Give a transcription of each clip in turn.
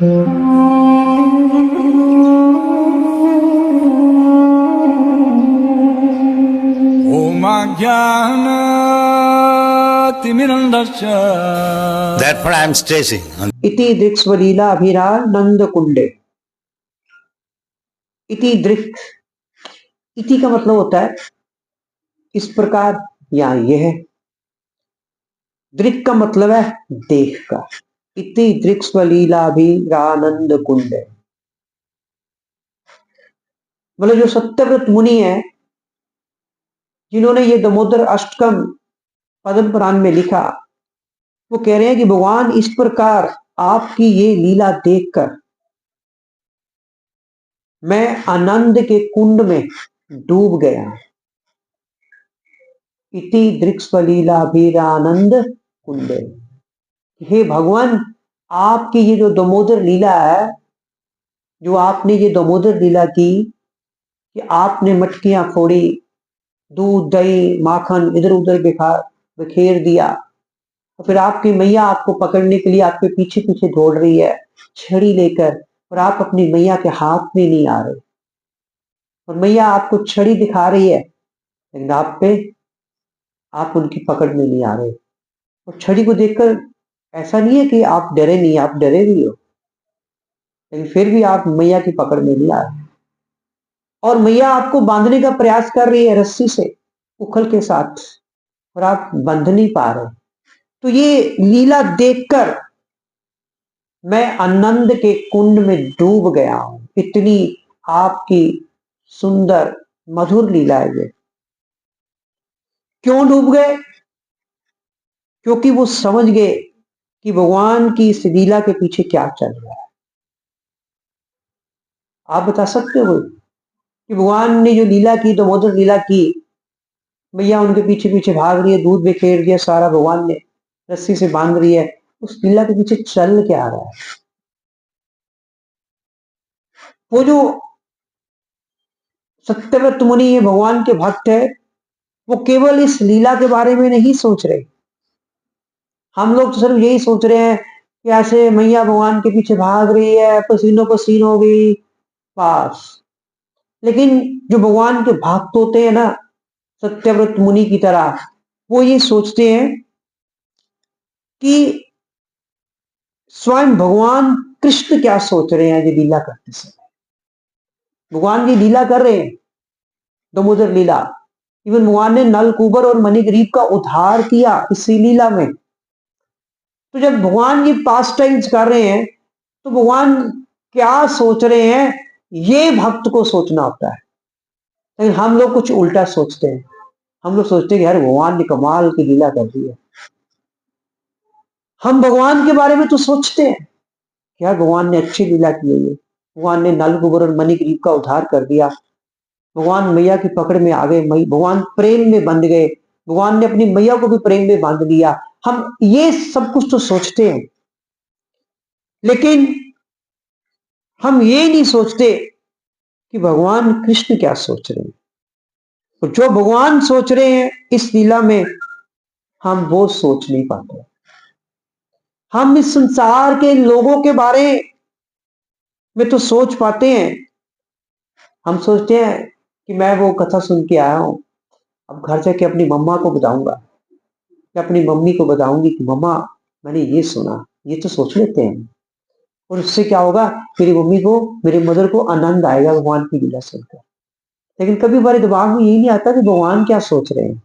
Therefore, I am stressing. इति दृक्स्वलीला अभिरानंद कुंडे। इति दृक्, इति का मतलब होता है इस प्रकार या यह। दृक् का मतलब है देख का। इति दृक्स्वलीलाभिरानंद कुंडे, मतलब जो सत्यव्रत मुनि है, जिन्होंने ये दामोदर अष्टकम पद्म पुराण में लिखा, वो कह रहे हैं कि भगवान इस प्रकार आपकी ये लीला देखकर मैं आनंद के कुंड में डूब गया। इति दृक्स्वलीलाभिरानंद कुंडे, हे भगवान आपकी ये जो दामोदर लीला है, जो आपने ये दामोदर लीला की कि आपने मटकियां फोड़ी, दूध दही माखन इधर उधर बिखेर दिया, और फिर आपकी मैया आपको पकड़ने के लिए आपके पीछे पीछे दौड़ रही है छड़ी लेकर, और आप अपनी मैया के हाथ में नहीं आ रहे, और मैया आपको छड़ी दिखा रही है लेकिन आप उनकी पकड़ में नहीं आ रहे। और छड़ी को देखकर ऐसा नहीं है कि आप डरे नहीं, आप डरे भी हो, लेकिन फिर भी आप मैया की पकड़ में नहीं आ रहे, और मैया आपको बांधने का प्रयास कर रही है रस्सी से, उखल के साथ, और आप बंध नहीं पा रहे। तो ये लीला देखकर मैं आनंद के कुंड में डूब गया हूं। इतनी आपकी सुंदर मधुर लीला है ये। क्यों डूब गए? क्योंकि वो समझ गए कि भगवान की इस लीला के पीछे क्या चल रहा है। आप बता सकते हो कि भगवान ने जो लीला की, दामोदर लीला की, मैया उनके पीछे पीछे भाग रही है, दूध बिखेर दिया सारा, भगवान ने रस्सी से बांध रही है, उस लीला के पीछे चल क्या रहा है? वो जो सत्यव्रत मुनि ये भगवान के भक्त है, वो केवल इस लीला के बारे में नहीं सोच रहे। हम लोग तो सिर्फ यही सोच रहे हैं कि ऐसे मैया भगवान के पीछे भाग रही है, पसीनों पसीन हो गई, पास। लेकिन जो भगवान के भक्त होते हैं ना, सत्यव्रत मुनि की तरह, वो ये सोचते हैं कि स्वयं भगवान कृष्ण क्या सोच रहे हैं ये लीला करते समय। भगवान जी लीला कर रहे हैं, दामोदर लीला। इवन भगवान ने नलकूबर और मणिग्रीव का उद्धार किया इसी लीला में। तो जब भगवान ये पास टाइम्स कर रहे हैं, तो भगवान क्या सोच रहे हैं ये भक्त को सोचना होता है। लेकिन हम लोग कुछ उल्टा सोचते हैं। हम लोग सोचते हैं कि यार भगवान ने कमाल की लीला कर दी है। हम भगवान के बारे में तो सोचते हैं कि यार भगवान ने अच्छी लीला की है, भगवान ने नलकूबर और मणिग्रीव का उद्धार कर दिया, भगवान मैया की पकड़ में आ गए, भगवान प्रेम में बंध गए, भगवान ने अपनी मैया को भी प्रेम में बांध लिया। हम ये सब कुछ तो सोचते हैं, लेकिन हम ये नहीं सोचते कि भगवान कृष्ण क्या सोच रहे हैं। और जो भगवान सोच रहे हैं इस लीला में, हम वो सोच नहीं पाते। हम इस संसार के लोगों के बारे में तो सोच पाते हैं। हम सोचते हैं कि मैं वो कथा सुन के आया हूं, अब घर जाके अपनी मम्मा को बताऊंगा, या अपनी मम्मी को बताऊंगी कि मम्मा मैंने ये सुना। ये तो सोच लेते हैं, और उससे क्या होगा, मेरी मम्मी को, मेरी मदर को आनंद आएगा भगवान की लीला सुनकर। लेकिन कभी हमारे दिमाग में यही नहीं आता कि भगवान क्या सोच रहे हैं।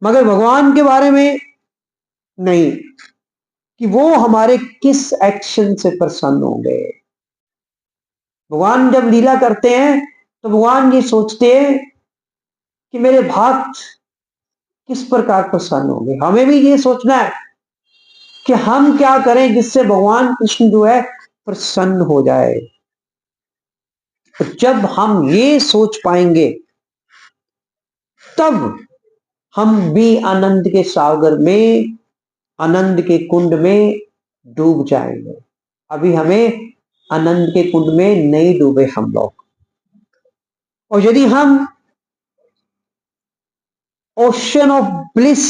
मगर भगवान के बारे में नहीं, कि वो हमारे किस एक्शन से प्रसन्न होंगे। भगवान जब लीला करते हैं तो भगवान ये सोचते हैं कि मेरे भक्त किस प्रकार प्रसन्न होंगे। हमें भी ये सोचना है कि हम क्या करें जिससे भगवान कृष्ण जो है प्रसन्न हो जाए। तो जब हम ये सोच पाएंगे, तब हम भी आनंद के सागर में, आनंद के कुंड में डूब जाएंगे। अभी हमें आनंद के कुंड में नहीं डूबे हम लोग। और यदि हम ओशन ऑफ ब्लिस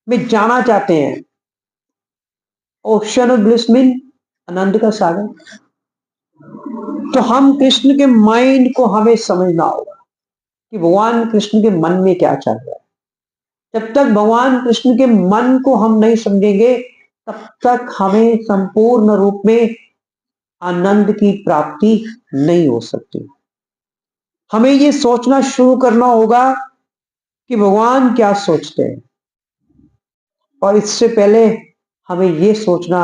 में जाना चाहते हैं, ओशन ऑफ ब्लिस मीन आनंद का सागर। तो हम कृष्ण के माइंड को हमें समझना होगा कि भगवान कृष्ण के मन में क्या चल रहा है। जब तक भगवान कृष्ण के मन को हम नहीं समझेंगे तब तक हमें संपूर्ण रूप में आनंद की प्राप्ति नहीं हो सकती। हमें ये सोचना शुरू करना होगा कि भगवान क्या सोचते हैं, और इससे पहले हमें ये सोचना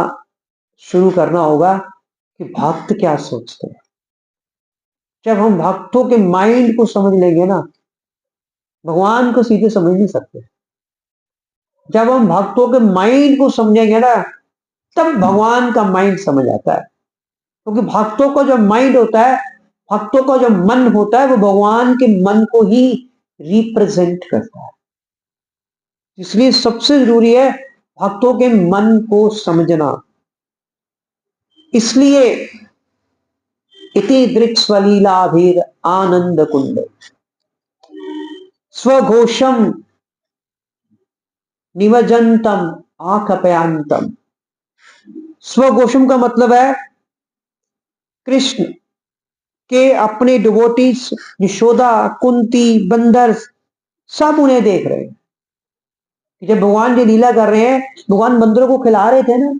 शुरू करना होगा कि भक्त क्या सोचते हैं। जब हम भक्तों के माइंड को समझ लेंगे ना, भगवान को सीधे समझ नहीं सकते। जब हम भक्तों के माइंड को समझेंगे ना, तब भगवान का माइंड समझ आता है। क्योंकि भक्तों का जो माइंड होता है, भक्तों का जो मन होता है, वो भगवान के मन को ही रिप्रेजेंट करता है। इसलिए सबसे जरूरी है भक्तों के मन को समझना। इसलिए इति दृक्स्वलीलाभिर आनंद कुंड स्वघोषम निमजंतम आकपयांतम। स्वघोषम का मतलब है कृष्ण के अपने डिवोटीज यशोदा, कुंती, बंदर सब उन्हें देख रहे हैं। जब भगवान जी लीला कर रहे हैं, भगवान बंदरों को खिला रहे थे ना,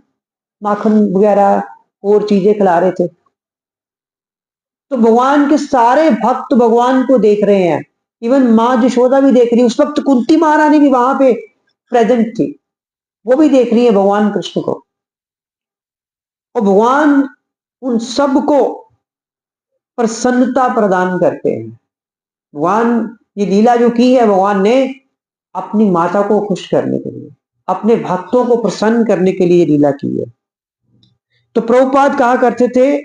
माखन वगैरह और चीजें खिला रहे थे। तो भगवान के सारे भक्त भगवान को देख रहे हैं। इवन माँ यशोदा भी देख रही है। उस वक्त कुंती महारानी भी वहां पे प्रेजेंट थी, वो भी देख रही है भगवान कृष्ण को। और भगवान उन सबको प्रसन्नता प्रदान करते हैं। भगवान ये लीला जो की है, भगवान ने अपनी माता को खुश करने के लिए, अपने भक्तों को प्रसन्न करने के लिए लीला की है। तो प्रभुपाद कहा करते थे,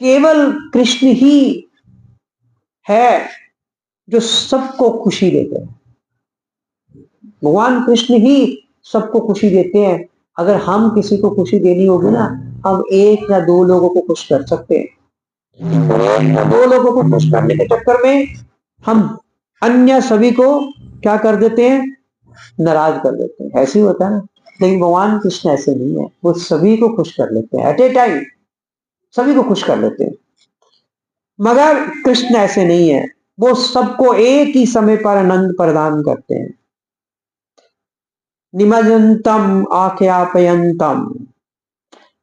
केवल कृष्ण ही है जो सबको खुशी देते हैं। भगवान कृष्ण ही सबको खुशी देते हैं। अगर हम किसी को खुशी देनी होगी ना, हम एक या दो लोगों को खुश कर सकते हैं। दो लोगों को खुश करने के चक्कर में हम अन्य सभी को क्या कर देते हैं, नाराज कर देते हैं। ऐसे ही होता है ना। लेकिन भगवान कृष्ण ऐसे नहीं है, वो सभी को खुश कर लेते हैं। एट ए टाइम सभी को खुश कर लेते हैं। मगर कृष्ण ऐसे नहीं है, वो सबको एक ही समय पर आनंद प्रदान करते हैं। निमजंतम आख्यापयंतम,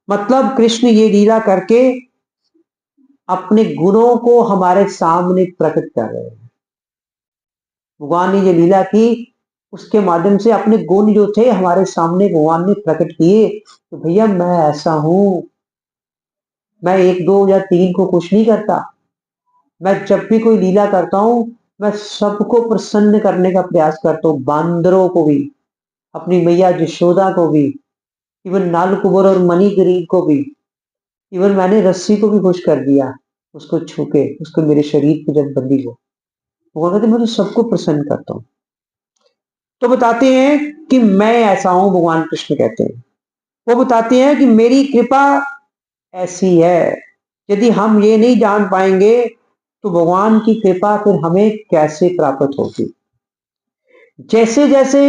मतलब कृष्ण ये लीला करके अपने गुणों को हमारे सामने प्रकट कर रहे हैं। भगवान ने ये लीला की, उसके माध्यम से अपने गुण जो थे हमारे सामने भगवान ने प्रकट किए। तो भैया मैं ऐसा हूं, मैं एक दो या तीन को खुश नहीं करता। मैं जब भी कोई लीला करता हूं, मैं सबको प्रसन्न करने का प्रयास करता हूं। बांदरों को भी, अपनी मैया यशोदा को भी, इवन नाल कुबर और मणि गरीब को भी, इवन मैंने रस्सी को भी खुश कर दिया, उसको छू के, उसको मेरे शरीर पे जब बंदी हो। वो कहते मैं तो सबको प्रसन्न करता हूं। तो बताते हैं कि मैं ऐसा हूं, भगवान कृष्ण कहते हैं। वो बताते हैं कि मेरी कृपा ऐसी है। यदि हम ये नहीं जान पाएंगे तो भगवान की कृपा फिर हमें कैसे प्राप्त होगी। जैसे जैसे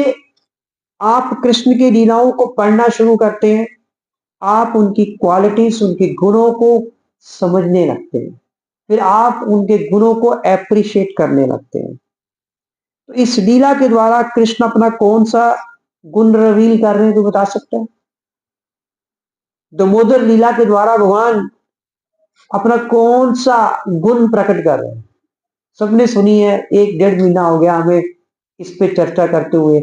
आप कृष्ण की लीलाओं को पढ़ना शुरू करते हैं, आप उनकी क्वालिटीज, उनके गुणों को समझने लगते हैं। फिर आप उनके गुणों को एप्रिशिएट करने लगते हैं। तो इस लीला के द्वारा कृष्ण अपना कौन सा गुण रिवील कर रहे हैं, तो बता सकते हैं? दामोदर लीला के द्वारा भगवान अपना कौन सा गुण प्रकट कर रहे हैं? सबने सुनी है, एक डेढ़ महीना हो गया हमें इस पे चर्चा करते हुए।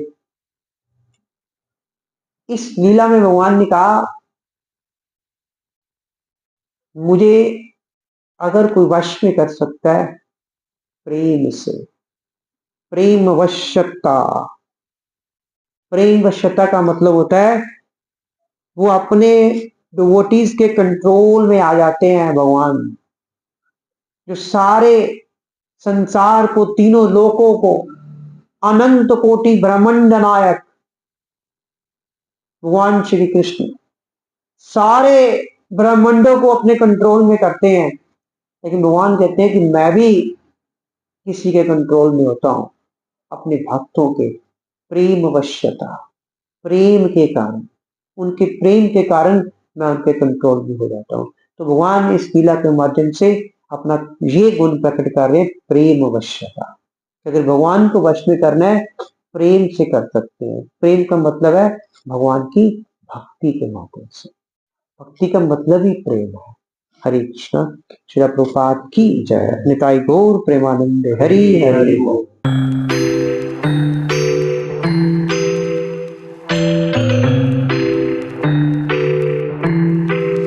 इस लीला में भगवान ने कहा, मुझे अगर कोई वश में कर सकता है प्रेम से, प्रेम वश्यता। प्रेम वश्यता का मतलब होता है वो अपने डिवोटीज के कंट्रोल में आ जाते हैं। भगवान जो सारे संसार को, तीनों लोकों को, अनंत कोटि ब्रह्मांड नायक भगवान श्री कृष्ण सारे ब्रह्मांडों को अपने कंट्रोल में करते हैं। लेकिन भगवान कहते हैं कि मैं भी किसी के कंट्रोल में होता हूं, अपने भक्तों के प्रेम वश्यता, प्रेम के कारण। उनके प्रेम के कारण मैं उनके कंट्रोल में हो जाता हूँ। तो भगवान इस लीला के माध्यम से अपना ये गुण प्रकट कर रहे हैं, प्रेम वश्यता। अगर भगवान को वश में करना है, प्रेम से कर सकते हैं। प्रेम का मतलब है भगवान की भक्ति के माध्यम से। भक्ति का मतलब ही प्रेम है। हरे कृष्णा। श्रील प्रभुपाद की जय। निताई गौर प्रेमानंद। हरि हरि बोल।